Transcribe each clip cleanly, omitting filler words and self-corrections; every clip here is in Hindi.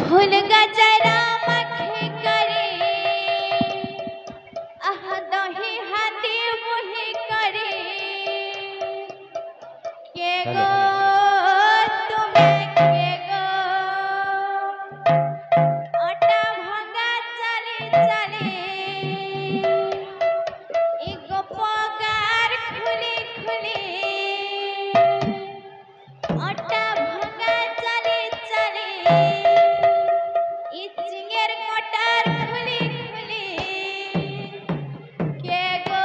फूल गजरा मखे करे आह दही हाथी मुही करे के गो तुम्हें के गो आटा भंगा चले चले एगो पगार खुली खुली आटा भंगा चले चले इचिंगेर कटार खुली खुली के गो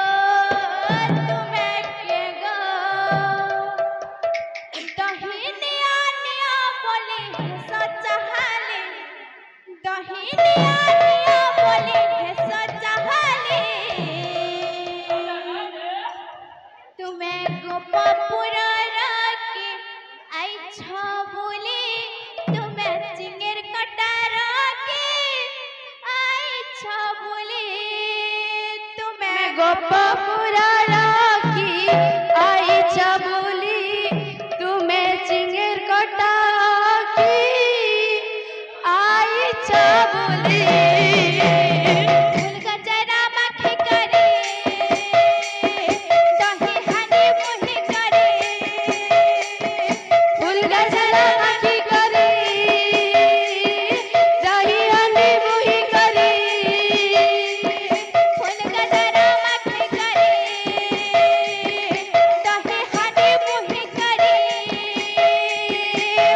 तुम्हें के गो दहिनिया निया बोली सच हाले दहिनिया निया बोली सच हाले तुम्हें गोपपुरा राखी आई छो बोली तुम्हें चिंगेर कटार के आई छो बोली तुम्हें गोपपुरा राखी आई छबुली तुम्हें चिंगेर कटा की आई छबुली फूल गजरा मखे करे दही हानी मुही करे फूल गजरा मखी करे दही हंडी मुही करे फूल गजरा मखे करे दही हानी मुही करे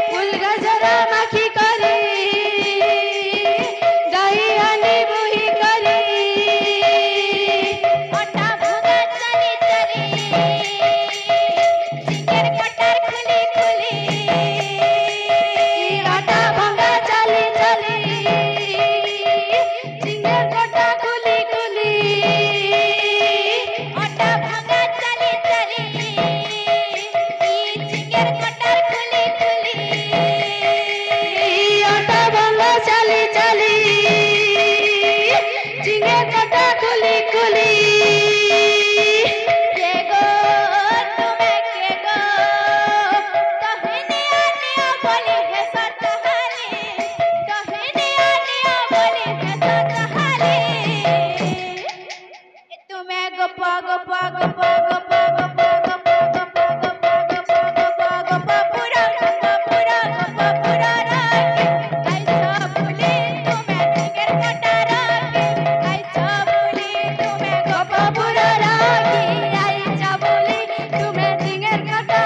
फूल गजरा मखी करे दही हंडी मुही करे आटा भंगा चले चले चिंगेर कटार खुली खुली आटा भंगा चली चली चिंगेर कटा खुली खुली आटा भंगा चले चले चिंगेर कटार खुली खुली आटा भंगा चली चली चिंगेर कटा खुली खुली के गो तुम्हें के गो दहिनिया निया बोली है सच हाले दहिनिया निया बोली है सच हाले तुम्हें गोपा गोपा गोपा गोपा गोपा गोपा गोपा गोपा गोपा गोपा गोपा पूरा राखी आई छबुली तुम्हें चिंगेर कटा राखी आई छबुली तुम्हें गोपा गोपपुरा राखी आई छबुली तुम्हें चिंगेर कटा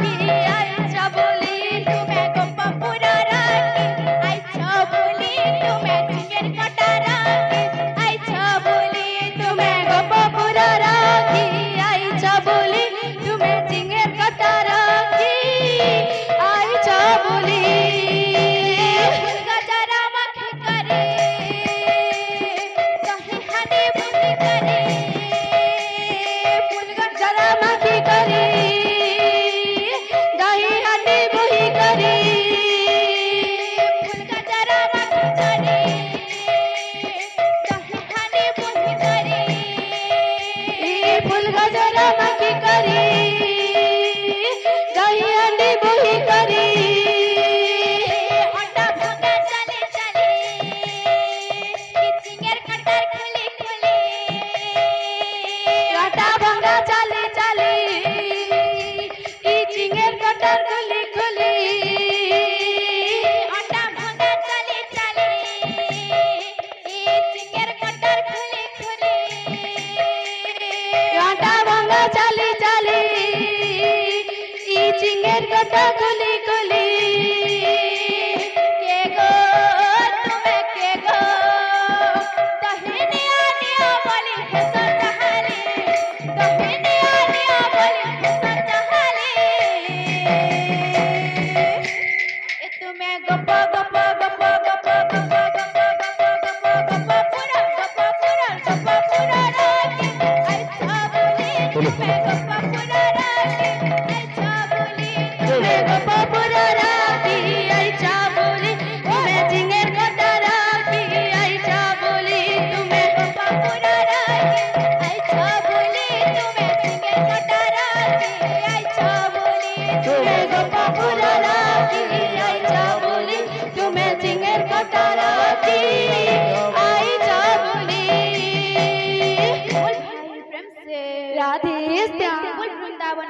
की आई छबुली तुम्हें गोपा पूरा राखी आई छबुली तुम्हें चिंगेर कटा राखी आई छबुली तुम्हें गोपपुरा राखी आई छबुली तुम्हें चिंगेर कटा राखी आई छबुली फूल गजरा मखे करे दही हानी मुही करे फूल गजरा मखी करे दही हंडी मुही करे फूल गजरा मखे करे दही हानी मुही करे फूल गजरा मखी करे दही हंडी मुही करे आटा भंगा चले चले चिंगेर कटार खुली खुली आटा भंगा चले चले चिंगेर कटार खुली खुली आटा भंगा चले चले चिंगेर कटार खुली खुली आटा भंगा चले चले चिंगेर कटा खुली खुली के गो तुम्हें के गो दहिनिया निया बोली है सच हाले दहिनिया निया बोली है सच हाले तुम्हें गोपा गोपा गोपा गोपा गोपा गोपा गोपा गोपा गोपा पूरा राखी आई छबुली तुम्हें गोपा पूरा राखी आई छबुली तुम्हें गोपपुरा राखी आई छबुली तुम्हें चिंगेर कटा राखी आई छबुली तुम्हें गोपा पूरा राखी आई छबुली तुम्हें चिंगेर कटा राखी आई छबुली तुम्हें गोपपुरा राखी आई छबुली से राधे श्याम। वृंदावन